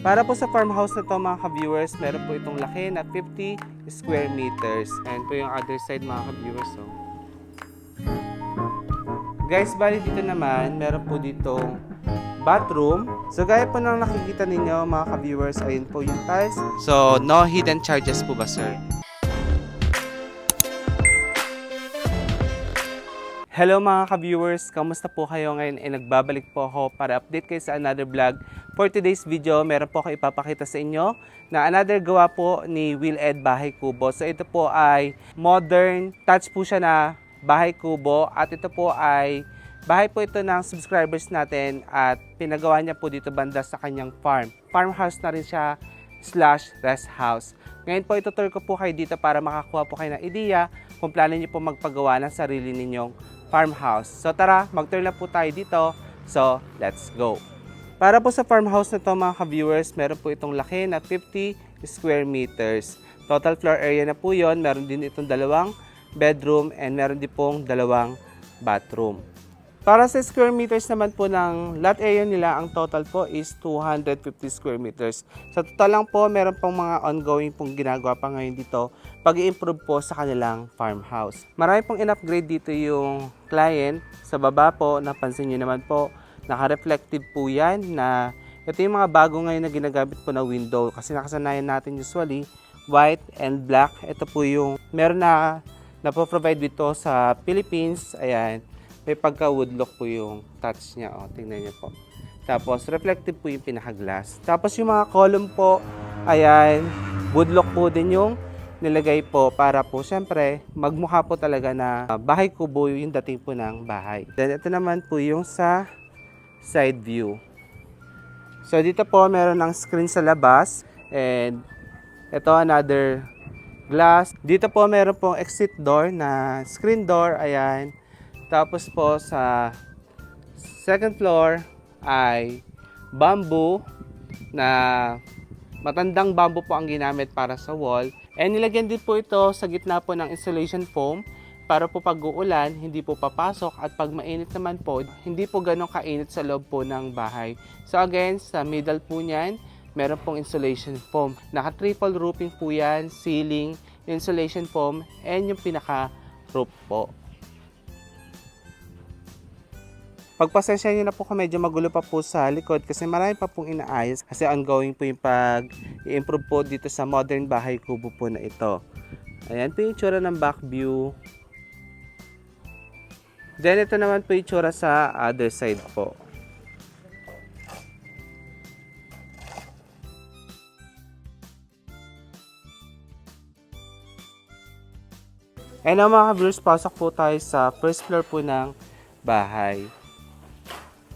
Para po sa farmhouse na to mga ka-viewers, meron po itong laki na 50 square meters. Ayan po yung other side mga ka-viewers. So. Guys, bali dito naman, meron po ditong bathroom. So gaya po ng nakikita ninyo mga ka-viewers, ayun po yung tiles. So no hidden charges po ba sir? Hello mga ka-viewers, kamusta po kayo ngayon? Nagbabalik po ako para update kayo sa another vlog. For today's video, meron po ako ipapakita sa inyo na another gawa po ni Will Ed Bahay Kubo. So ito po ay modern touch po siya na bahay kubo at ito po ay bahay po ito ng subscribers natin at pinagawa niya po dito banda sa kanyang farm. Farmhouse na rin siya / rest house. Ngayon po itutur ko po kayo dito para makakuha po kayo ng ideya kung plano niyo po magpagawa ng sarili ninyong farmhouse. So tara, mag-turn na po tayo dito. So, let's go. Para po sa farmhouse na to mga ka-viewers, meron po itong laki na 50 square meters. Total floor area na po yon. Meron din itong 2 bedroom and meron din pong 2 bathroom. Para sa square meters naman po ng lot area nila, ang total po is 250 square meters. Sa total lang po, meron pang mga ongoing pong ginagawa pa ngayon dito pag-i-improve po sa kanilang farmhouse. Marami pong in-upgrade dito yung client. Sa baba po, napansin nyo naman po, naka-reflective po yan na ito yung mga bago ngayon na ginagamit po na window. Kasi nakasanayan natin usually, white and black. Ito po yung meron na provide dito sa Philippines. Ayan. May pagka-wood look po yung touch niya. O, tingnan niyo po. Tapos, reflective po yung pinaka-glass. Tapos, yung mga column po, ayan, wood look po din yung nilagay po para po, syempre, magmukha po talaga na bahay kubo yung dating po ng bahay. Then, ito naman po yung sa side view. So, dito po, meron ng screen sa labas. And, ito, another glass. Dito po, meron pong exit door na screen door. Ayan. Tapos po sa second floor ay bamboo na matandang bamboo po ang ginamit para sa wall. And nilagyan din po ito sa gitna po ng insulation foam para po pag uulan, hindi po papasok at pag mainit naman po, hindi po ganun kainit sa loob po ng bahay. So again, sa middle po niyan, meron pong insulation foam. Naka triple roofing po yan, ceiling, insulation foam, and yung pinaka roof po. Pagpasensya nyo na po kung medyo magulo pa po sa likod kasi marami pa pong inaayos kasi ongoing po yung pag-i-improve po dito sa modern bahay kubo po na ito. Ayan po yung itsura ng back view. Then ito naman po yung itsura sa other side po. And now mga ka-viewers, pasok po tayo sa first floor po ng bahay.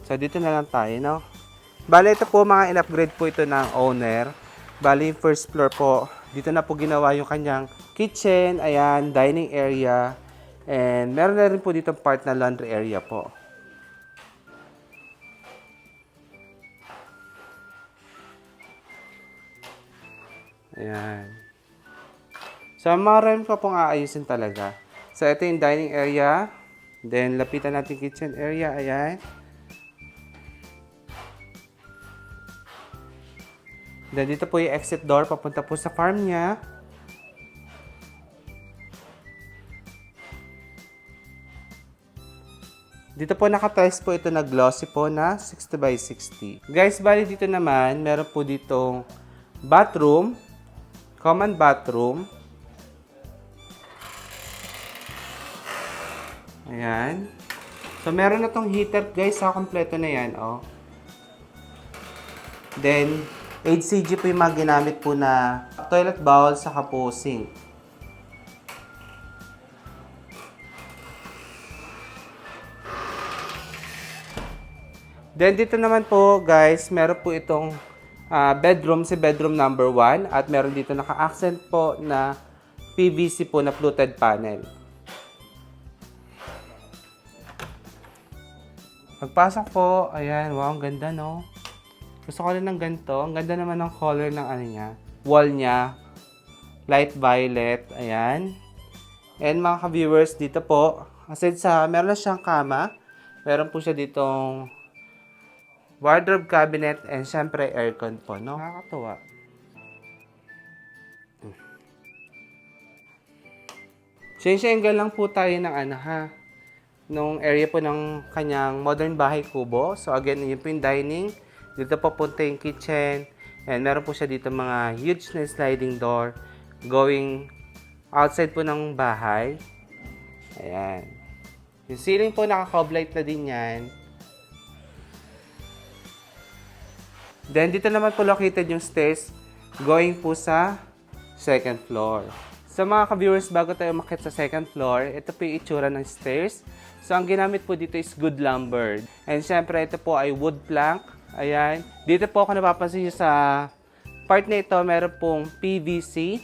So, dito na lang tayo, no? Bale, ito po mga in-upgrade po ito ng owner. Bale, yung first floor po, dito na po ginawa yung kanyang kitchen, ayan, dining area. And meron na rin po dito part na laundry area po. Ayan. So, marami pa pong aayusin talaga. So, ito yung dining area. Then, lapitan natin kitchen area, ayan. Then, dito po yung exit door, papunta po sa farm niya. Dito po naka-tiles po ito na glossy po na 60 by 60. Guys, bali dito naman, meron po ditong bathroom, common bathroom. Ayan. So, meron na tong heater guys, sa kompleto na yan, oh. Then, HCG po yung mga ginamit po na toilet bowl sa po sink. Then dito naman po guys, meron po itong bedroom, si bedroom number 1 at meron dito naka-accent po na PVC po na fluted panel. Pagpasok po, ayan, wow, ang ganda no. Gusto ko rin ng ganito. Ang ganda naman ng color ng ano niya. Wall niya. Light violet. Ayan. And mga ka-viewers, dito po. Aside sa, meron na siyang kama. Meron po siya ditong wardrobe cabinet, and syempre aircon po, no? Nakakatuwa. Change lang po tayo ng nung area po ng kanyang modern bahay kubo. So again, yun po yung dining. Dito po punta yung kitchen. And meron po siya dito mga huge na sliding door going outside po ng bahay. Ayan. Yung ceiling po naka-cob light na din yan. Then dito naman po located yung stairs going po sa second floor. So mga ka-viewers, bago tayo umakyat sa second floor, ito po yung itsura ng stairs. So ang ginamit po dito is good lumber. And syempre ito po ay wood plank. Ayan. Dito po ako napapansin nyo sa part na ito, meron pong PVC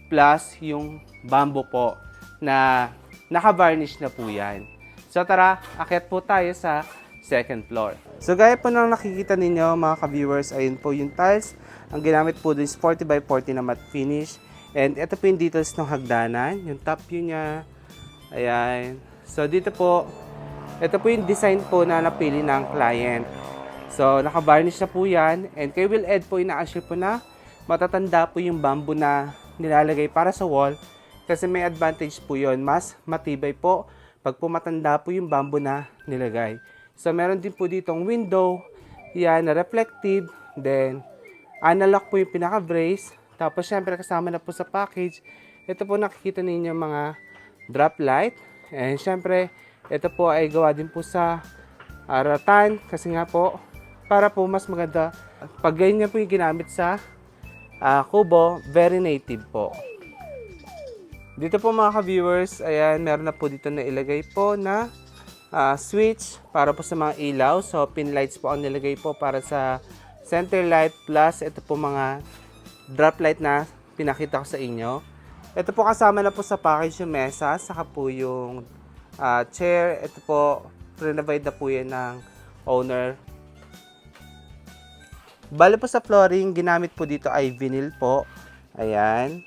plus yung bamboo po na naka-varnish na po yan. So tara, akyat po tayo sa second floor. So gaya po ng nakikita ninyo mga ka-viewers, ayun po yung tiles. Ang ginamit po dun is 40 by 40 na matte finish. And ito po yung details ng hagdanan, yung top view niya. Ayan. So dito po, ito po yung design po na napili ng client. So naka-varnish na po yan. And kay Will Ed po, ina-assure po na matatanda po yung bamboo na nilalagay para sa wall. Kasi may advantage po yun. Mas matibay po pag pumatanda po yung bamboo na nilagay. So meron din po ditong window. Yan, na reflective. Then analog po yung pinaka-brace. Tapos syempre kasama na po sa package, ito po nakikita ninyo mga drop light. And syempre, ito po ay gawa din po sa rattan. Kasi nga po, para po mas maganda. Pag ganyan po yung ginamit sa kubo, very native po. Dito po mga ka-viewers, ayan, meron na po dito na ilagay po na switch para po sa mga ilaw. So, pin lights po ang nilagay po para sa center light plus ito po mga drop light na pinakita ko sa inyo. Ito po kasama na po sa package yung mesa, saka po yung chair. Ito po, renovate na po yan ng owner. Bale po sa flooring, ginamit po dito ay vinyl po. Ayan.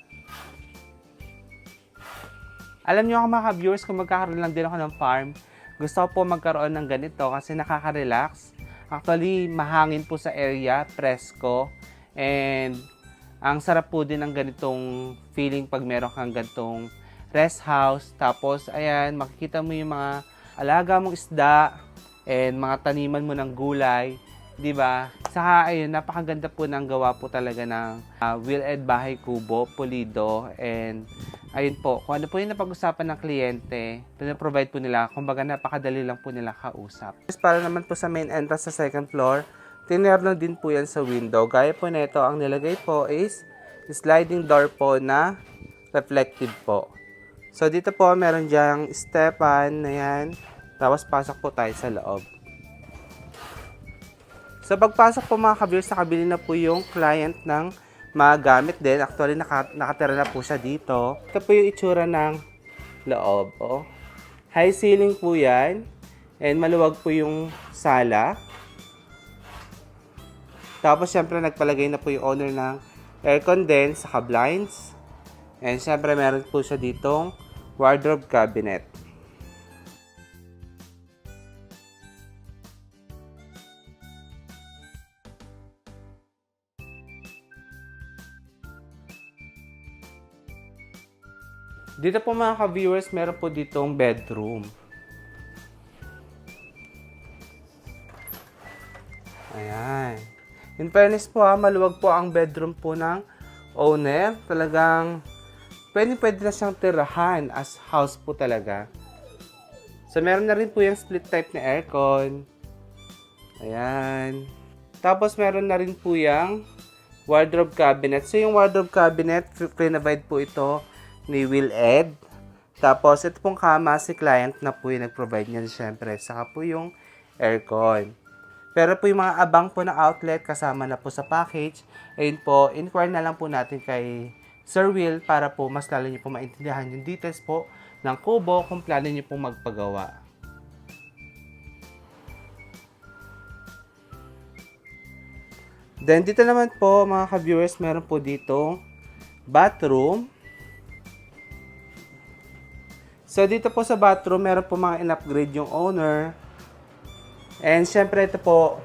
Alam nyo mga viewers, kung magkakaroon lang din ako ng farm, gusto ko po magkaroon ng ganito kasi nakaka-relax. Actually, mahangin po sa area, presko. And ang sarap po din ng ganitong feeling pag meron kang ganitong rest house. Tapos, ayan, makikita mo yung mga alaga mong isda and mga taniman mo ng gulay. Diba? Saka, ayun, napakaganda po ng gawa po talaga ng Will Ed Bahay Kubo, Pulido. And, ayun po, kung ano po yung napag-usapan ng kliyente, pinaprovide po nila. Kumbaga, napakadali lang po nila kausap. Para naman po sa main entrance sa second floor, tinerno din po yan sa window. Gaya po nito, ang nilagay po is sliding door po na reflective po. So, dito po, meron dyang stepan na yan. Tapos, pasok po tayo sa loob. So, pagpasok po mga ka-viewers, nakabili na po yung client ng mga gamit din. Actually, nakatira na po siya dito. Ito po yung itsura ng loob. Oh. High ceiling po yan. And maluwag po yung sala. Tapos, syempre, nagpalagay na po yung owner ng aircon din, saka blinds. And, syempre, meron po siya ditong wardrobe cabinet. Dito po mga ka-viewers, meron po ditong bedroom. Ayan. In fairness po maluwag po ang bedroom po ng owner. Talagang pwede na siyang tirahan as house po talaga. So meron na rin po yung split type na aircon. Ayan. Tapos meron na rin po yung wardrobe cabinet. So yung wardrobe cabinet, pre-provide po ito ni Will Ed. Tapos ito pong kama, si client na po yung nag-provide niya syempre. Saka po yung aircon. Pero po yung mga abang po na outlet kasama na po sa package. Ayun po, inquire na lang po natin kay Sir Will para po mas lalo niyo po maintindihan yung details po ng kubo kung plano niyo po magpagawa. Then dito naman po mga ka-viewers, meron po dito bathroom. So dito po sa bathroom, meron po mga in-upgrade yung owner. And syempre ito po,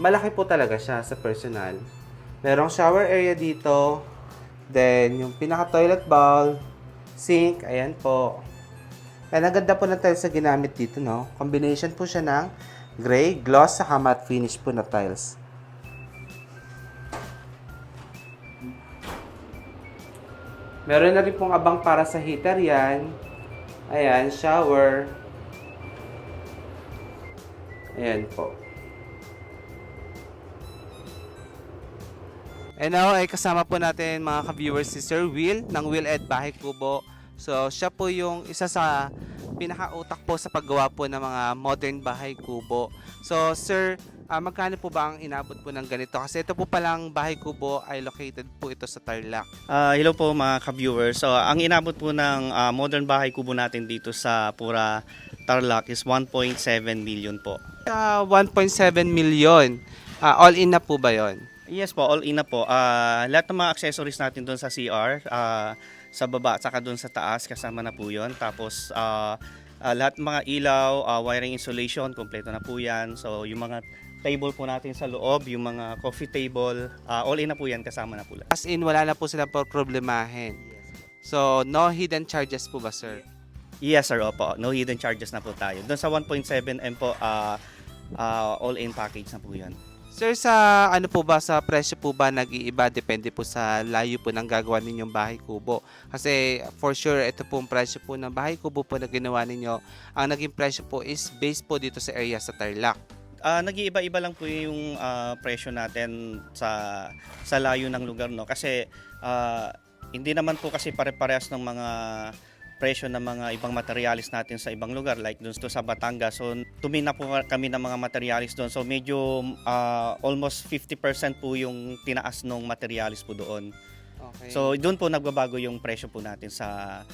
malaki po talaga siya sa personal. Merong shower area dito. Then, yung pinaka-toilet bowl, sink, ayan po. And ang ganda po ng tiles na ginamit dito, no? Combination po siya ng gray, gloss, saka matte finish po na tiles. Meron na rin pong abang para sa heater yan. Ayan, shower. Ayan po. And now ay kasama po natin mga ka-viewers si Sir Will ng Will Ed Bahay Kubo. So siya po yung isa sa pinaka-utak po sa paggawa po ng mga modern bahay kubo. So sir, magkano po ba ang inabot po ng ganito? Kasi ito po palang bahay kubo ay located po ito sa Tarlac. Hello po mga ka-viewers. So, ang inabot po ng modern bahay kubo natin dito sa Pura Tarlac is 1.7 million po. 1.7 million. All in na po ba yon? Yes po, all in na po. Lahat ng mga accessories natin doon sa CR, sa baba at saka doon sa taas, kasama na po yun. Tapos, lahat ng mga ilaw, wiring insulation, kompleto na po yan. So, yung mga table po natin sa loob, yung mga coffee table, all in na po yan, kasama na po lahat. As in, wala na po silang problemahin. So, no hidden charges po ba, sir? Yes sir, opo. No hidden charges na po tayo. Doon sa 1.7M po, all-in package na po yan. Sir, sa ano po ba, sa presyo po ba nag-iiba? Depende po sa layo po ng gagawa ninyong bahay kubo. Kasi for sure, ito pong presyo po ng bahay kubo po na ginawa ninyo. Ang naging presyo po is based po dito sa area sa Tarlac. Nag-iiba-iba lang po yung presyo natin sa layo ng lugar, no? Kasi hindi naman po kasi pare-parehas ng mga presyo ng mga ibang materialis natin sa ibang lugar, like doon sa Batangas. So tumina po kami ng mga materialis doon. So medyo almost 50% po yung tinaas ng materialis po doon. Okay. So doon po nagbabago yung presyo po natin sa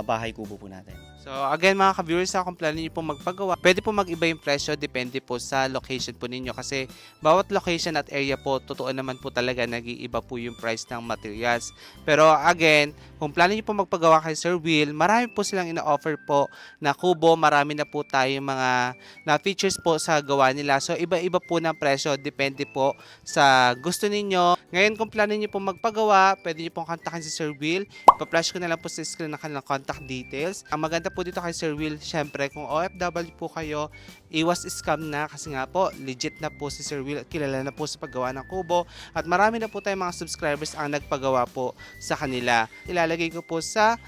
bahay kubo po natin. So again mga ka-viewers, kung plano niyo po magpagawa, pwede po mag-iba yung presyo, depende po sa location po ninyo. Kasi bawat location at area po, totoo naman po talaga nag-iiba po yung price ng materials. Pero again, kung plano niyo po magpagawa kay Sir Will, marami po silang ina-offer po na kubo, marami na po tayong mga na features po sa gawa nila. So iba-iba po ng presyo, depende po sa gusto ninyo. Ngayon kung plano niyo po magpagawa, pwede niyo pong kontakin si Sir Will. Pa-flash ko na lang po sa screen ng kanilang contact details. Ang maganda po dito kay Sir Will, syempre kung OFW po kayo, iwas scam na kasi nga po legit na po si Sir Will, kilala na po sa paggawa ng kubo at marami na po tayong mga subscribers ang nagpagawa po sa kanila. Ilalagay ko po sa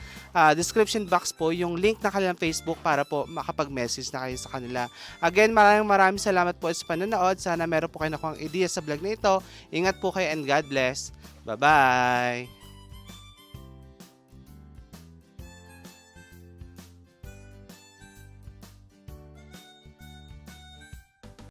description box po yung link na kanilang Facebook para po makapag-message na kayo sa kanila. Again, maraming salamat po sa panonood. Sana meron po kayo nakuhang idea sa vlog na ito. Ingat po kayo and God bless. Bye-bye!